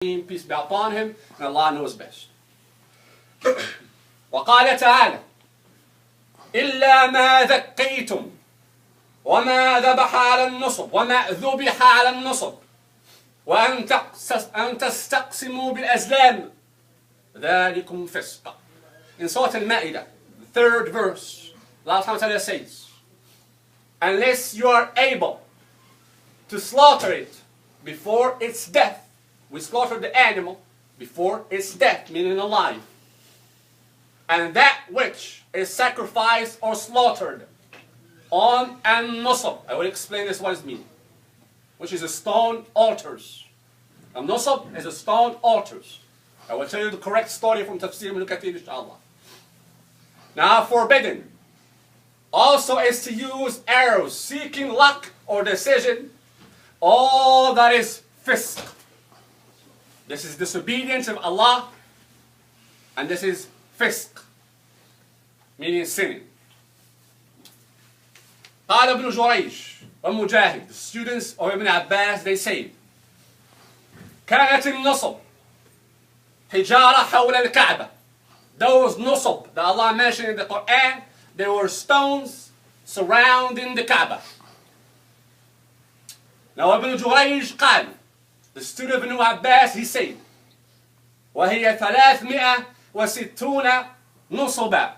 peace be upon him, and Allah knows best. وقال تعالى إلا ما ذكيتم وما ذبح على النصب وما ذبح على النصب وأن تستقسموا بالأزلام ذلكم فسق. In Surah Al-Ma'idah, the third verse, Allah Ta'ala says, unless you are able to slaughter it before its death. We slaughter the animal before its death, meaning alive. And that which is sacrificed or slaughtered on an-nusab. I will explain this what it means. Which is a stone altars. An-nusab is a stone altars. I will tell you the correct story from Tafsir Ibn Kathir, inshallah. Now, forbidden also is to use arrows seeking luck or decision. All that is fisq. This is disobedience of Allah, and this is fisq, meaning sinning. قال ابن جريج ومجاهد, the students of Ibn Abbas, they say, كانت النصب حجارة حول الكعبة. Those nusab that Allah mentioned in the Quran, they were stones surrounding the Kaaba. Now Ibn Jurayj قال, the student of Ibn Abbas, he said, وهي 360 نصبا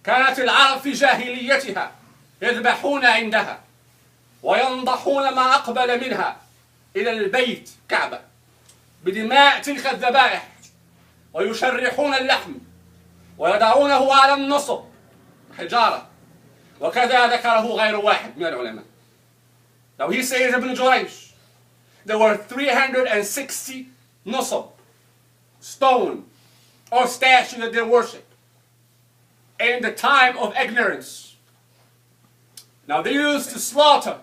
كانت العرب في جاهليتها يذبحون عندها وينضحون ما أقبل منها إلى البيت كعبة بدماء تلك الذبائح ويشرحون اللحم ويضعونه على النصب حجارة وكذا ذكره غير واحد من العلماء. Now he says, Ibn Jurayj, there were 360 nusab, stone or statue that they worship in the time of ignorance. Now they used to slaughter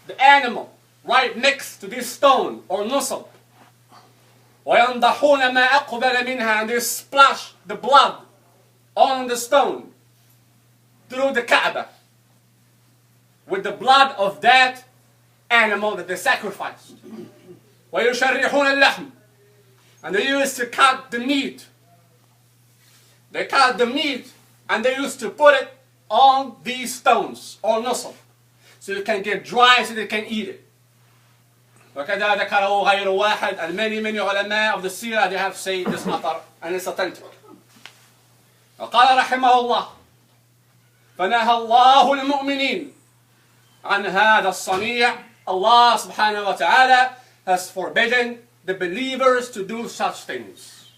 the animal right next to this stone or nusab. وَيَنْضَحُونَ مَا أَقْبَلَ مِنْهَا, and they splash the blood on the stone through the Kaaba with the blood of that animal that they sacrificed. وَيُشَرِّحُونَ اللَّحْمِ, and they used to cut the meat. They cut the meat and they used to put it on these stones or nusab so it can get dry so they can eat it. وكذا ذكره غير واحد, and many ulama of the seerah, they have said this matter and it's authentic. وقال رحمه الله فنهى الله المؤمنين عن هذا الصنيع. Allah subhanahu wa ta'ala has forbidden the believers to do such things.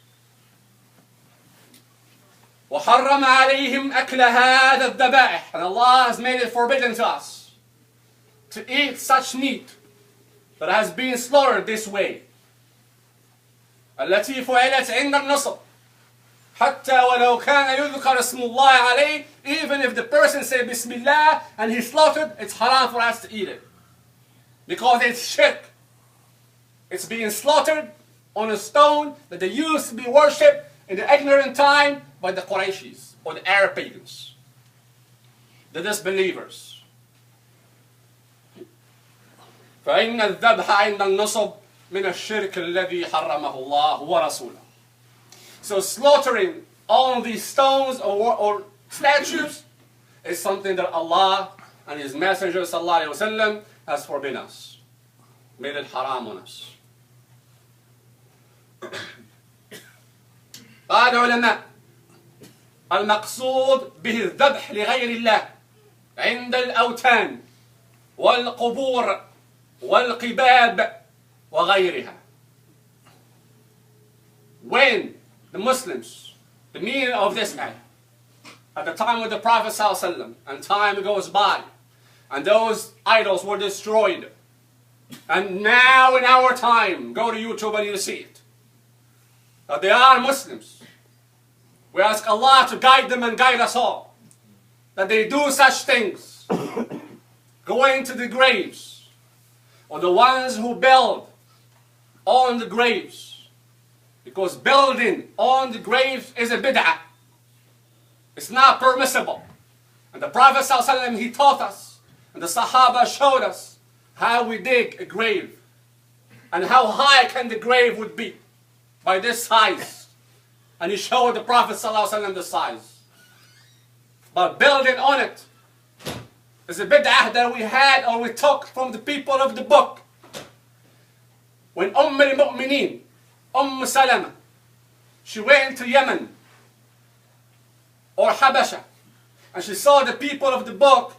وحرم عليهم أكل هذا الذبائح, and Allah has made it forbidden to us to eat such meat that has been slaughtered this way. التي فعلت عند النصب حتى ولو كان يذكر اسم الله عليه, even if the person said Bismillah and he slaughtered, it's haram for us to eat it. Because it's shirk. It's being slaughtered on a stone that they used to be worshipped in the ignorant time by the Qurayshis or the Arab pagans, the disbelievers. فإن الذبح عند النصب من الشرك الذي حرمه الله ورسوله. So slaughtering on these stones or statues is something that Allah and His Messenger sallallahu alaihi wasallam has forbidden us, made it haram on us. قال العلماء المقصود به الذبح لغير الله عند الأوثان والقبور والقباب وغيرها. When the Muslims, the meaning of this ayah, at the time of the Prophet ﷺ, and time goes by, and those idols were destroyed, and now in our time, go to YouTube and you'll see it, that they are Muslims. We ask Allah to guide them and guide us all, that they do such things, going to the graves, or the ones who build on the graves, because building on the graves is a bid'ah. It's not permissible. And the Prophet ﷺ, he taught us, and the Sahaba showed us how we dig a grave. And how high can the grave would be? By this size. And he showed the Prophet ﷺ the size. But building on it is a bid'ah that we had or we took from the people of the book. When al-Mu'mineen, Salama, she went to Yemen or Habasha, and she saw the people of the book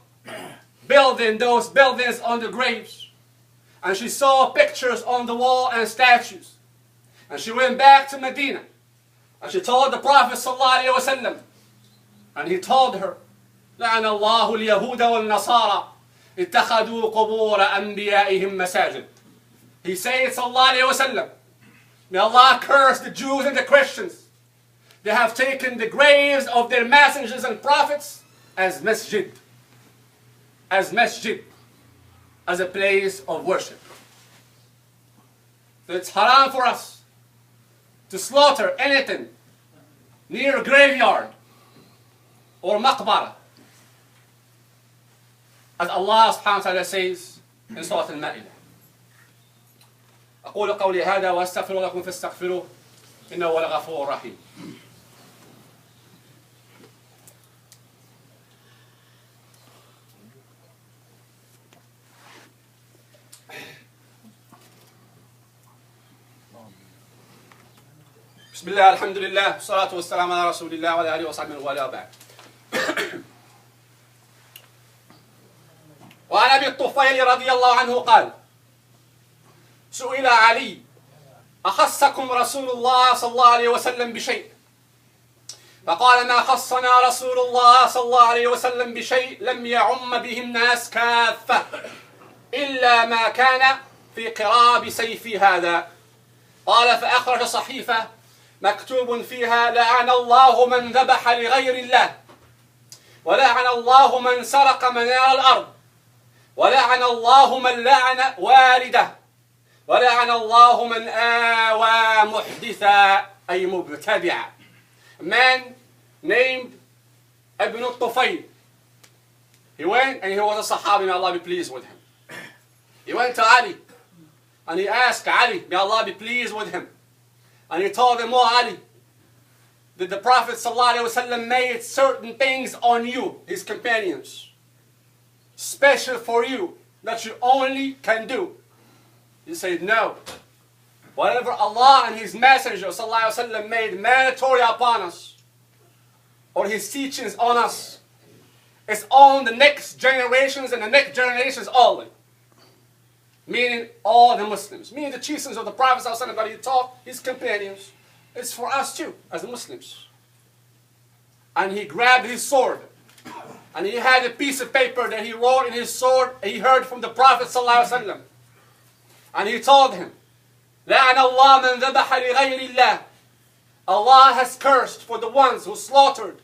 building those buildings on the graves. And she saw pictures on the wall and statues. And she went back to Medina. And she told the Prophet ﷺ, and he told her, لعن الله اليهود والنصارى اتخذوا قبور أنبيائهم مساجد. He said sallallahu alayhi wa sallam, may Allah curse the Jews and the Christians. They have taken the graves of their messengers and prophets as masjid. As masjid. As a place of worship. So it's haram for us to slaughter anything near a graveyard or maqbara. As Allah subhanahu wa ta'ala says in Surah Al-Ma'idah. أقول قولي هذا وأستغفر لكم فاستغفروه إنه هو الغفور الرحيم. بسم الله الحمد لله والصلاة والسلام على رسول الله وعلى آله وصحبه وعلى بعد. وعن أبي الطفيل رضي الله عنه قال: سئل علي أخصكم رسول الله صلى الله عليه وسلم بشيء؟ فقال: ما خصنا رسول الله صلى الله عليه وسلم بشيء لم يعم به الناس كافة إلا ما كان في قراب سيفي هذا. قال: فأخرج صحيفة مكتوب فيها: لعن الله من ذبح لغير الله، ولعن الله من سرق منار الأرض، ولعن الله من لعن والده، ولعن الله من آوى محدثا أي مبتدعا. A man named Ibn al-Tufayl. He went and he was a Sahabi, may Allah be pleased with him. He went to Ali and he asked Ali, may Allah be pleased with him. And he told him, oh Ali, that the Prophet ﷺ made certain things on you, his companions, special for you, that you only can do. He said, no. Whatever Allah and His Messenger ﷺ made mandatory upon us, or His teachings on us, is on the next generations and the next generations only. Meaning all the Muslims. Meaning the teachings of the Prophet ﷺ that he taught his companions. It's for us too, as Muslims. And he grabbed his sword. And he had a piece of paper that he wrote in his sword. He heard from the Prophet ﷺ. And he told him, لَعَنَ اللَّهُ مَنْ ذَبَحَ لِغَيْرِ اللَّهِ. Allah has cursed for the ones who slaughtered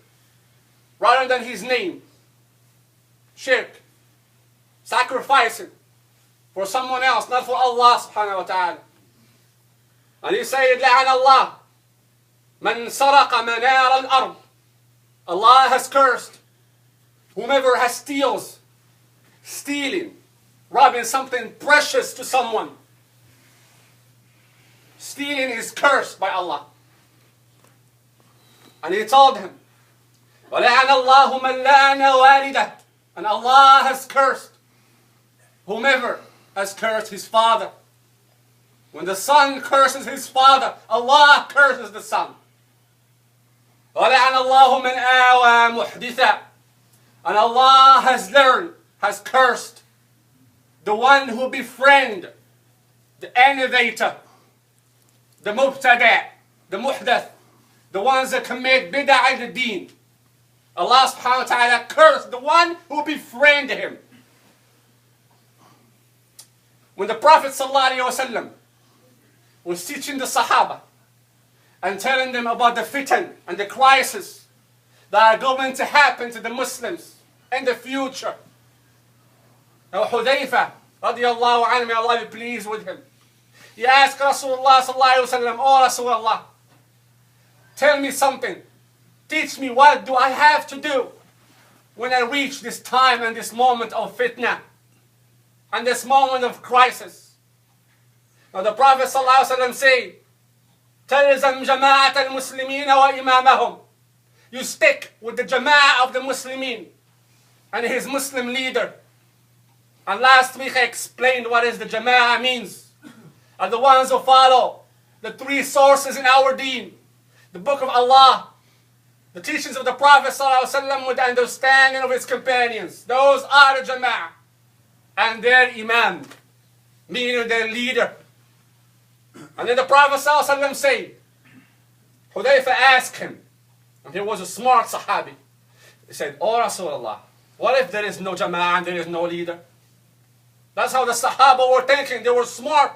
rather than His name. Shirk. Sacrificing for someone else, not for Allah subhanahu wa ta'ala. And he said, لَعَنَ اللَّهُ مَنْ سَرَقَ مَنَارَ الْأَرْضِ. Allah has cursed whomever has stealing, robbing something precious to someone. Stealing is cursed by Allah. And he told him, وَلَعَنَ اللَّهُ مَنْ لَعَنَ وَالِدَهُ. And Allah has cursed whomever has cursed his father. When the son curses his father, Allah curses the son. وَلَعَنَ اللَّهُ مَنْ آوَى مُحْدِثًا. And Allah has cursed the one who befriend the innovator, the mubtada', the muhdath, the ones that commit bid'ah in the deen. Allah subhanahu wa ta'ala cursed the one who befriend him. When the Prophet ﷺ was teaching the Sahaba and telling them about the fitan and the crisis that are going to happen to the Muslims in the future, now Hudayfa radiallahu anhu, may Allah be pleased with him, he asked Rasulullah ﷺ, oh Rasulullah, tell me something, teach me, what do I have to do when I reach this time and this moment of fitna and this moment of crisis? Now the Prophet ﷺ said, تلزم جماعة المسلمين وإمامهم. You stick with the jama'ah of the Muslimin and his Muslim leader. And last week I explained what is the jama'ah means. Are the ones who follow the three sources in our deen. The book of Allah, the teachings of the Prophet ﷺ with the understanding of his companions. Those are the jama'ah. And their imam, meaning their leader. And then the Prophet ﷺ said, Hudayfa asked him, and he was a smart Sahabi. He said, "Oh Rasulullah, what if there is no jama'ah and there is no leader?" That's how the Sahaba were thinking. They were smart.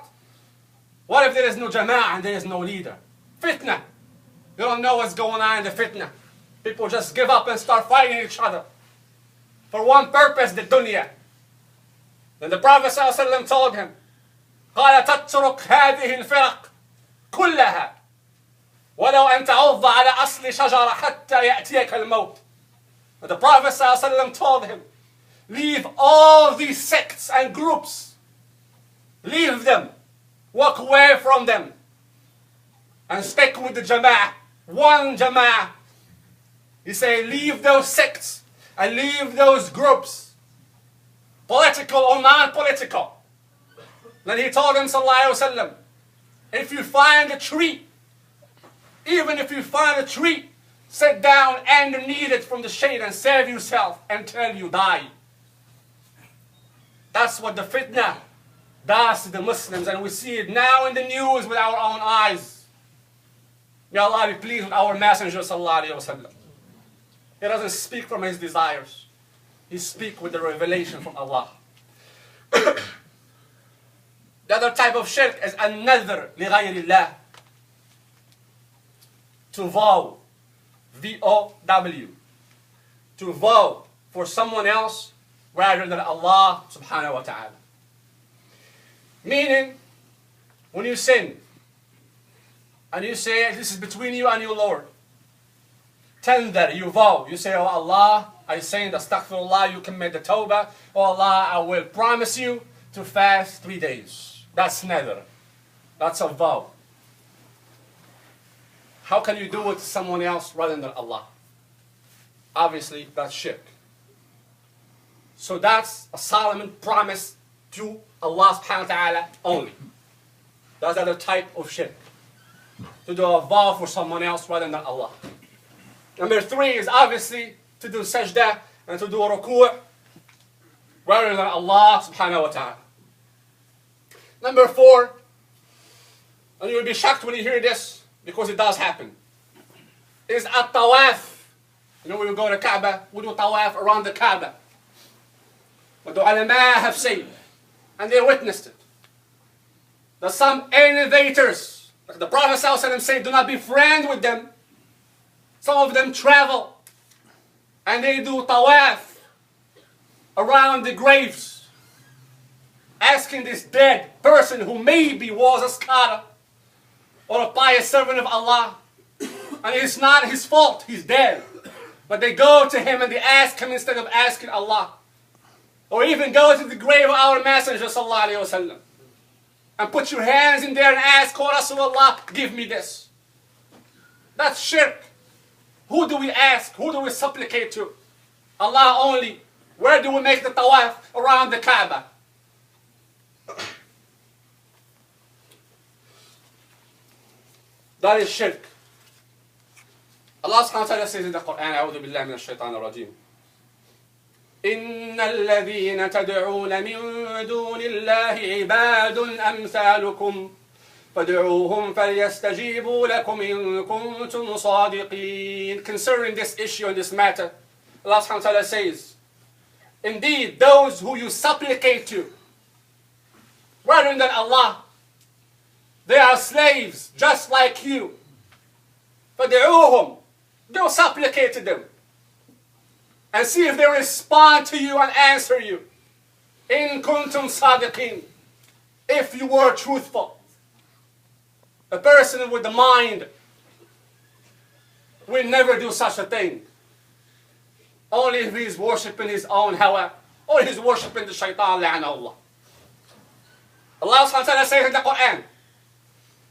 What if there is no jama'ah and there is no leader? Fitna. You don't know what's going on in the fitna. People just give up and start fighting each other. For one purpose, the dunya. Then the Prophet ﷺ told him, قال تترك هذه الفرق كلها ولو أن تعض على أصل شجرة حتى يأتيك الموت. And the Prophet ﷺ told him, leave all these sects and groups. Leave them. Walk away from them. And stick with the jama'ah. One jama'ah. He said, leave those sects and leave those groups. Political or non-political. Then he told him, sallallahu alaihi wasallam, if you find a tree, even if you find a tree, sit down underneath it from the shade and save yourself until you die. That's what the fitna does to the Muslims, and we see it now in the news with our own eyes. May Allah be pleased with our Messenger sallallahu alaihi wasallam. He doesn't speak from his desires. He speaks with the revelation from Allah. The other type of shirk is an-nadhr li ghayrillah. To vow. V-O-W. To vow for someone else rather than Allah subhanahu wa ta'ala. Meaning, when you sin, and you say, this is between you and your Lord. Tender, you vow. You say, oh Allah, I sinned, astaghfirullah, you commit the tawbah. Oh Allah, I will promise you to fast 3 days. That's nadhr. That's a vow. How can you do it to someone else rather than Allah? Obviously, that's shirk. So that's a solemn promise to Allah subhanahu wa ta'ala only. That's another type of shirk. To do a vow for someone else rather than Allah. Number 3 is obviously to do sajda and to do ruku' rather than Allah subhanahu wa ta'ala. Number 4, and you will be shocked when you hear this, because it does happen, is at-tawaf. You know, when we go to Kaaba, we do tawaf around the Kaaba. What the ulama have said, and they witnessed it, that some innovators, like the Prophet ﷺ said, do not be friends with them. Some of them travel, and they do tawaf around the graves, asking this dead person who maybe was a scholar or a pious servant of Allah, and it's not his fault, he's dead. But they go to him and they ask him instead of asking Allah. Or even go to the grave of our Messenger sallallahu alaihi wasallam and put your hands in there and ask, oh Rasulullah, give me this. That's shirk. Who do we ask? Who do we supplicate to? Allah only. Where do we make the tawaf? Around the Kaaba. That is shirk. Allah subhanahu wa ta'ala says in the Quran, أعوذ بالله من الشيطان الرجيم, إن الذين تدعون من دون الله عباد أمثالكم فادعوهم فليستجيبوا لكم إن كنتم صادقين. Concerning this issue and this matter, Allah subhanahu wa ta'ala says, indeed, those who you supplicate to, rather than Allah, they are slaves just like you. فادعوهم, go supplicate to them and see if they respond to you and answer you. إن كنتم صادقين, if you were truthful. A person with the mind will never do such a thing. Only if he is worshipping his own hawa, or he is worshipping the shaitan, la'ana Allah. Allah subhanahu wa ta'ala says in the Quran,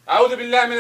أعوذ بالله من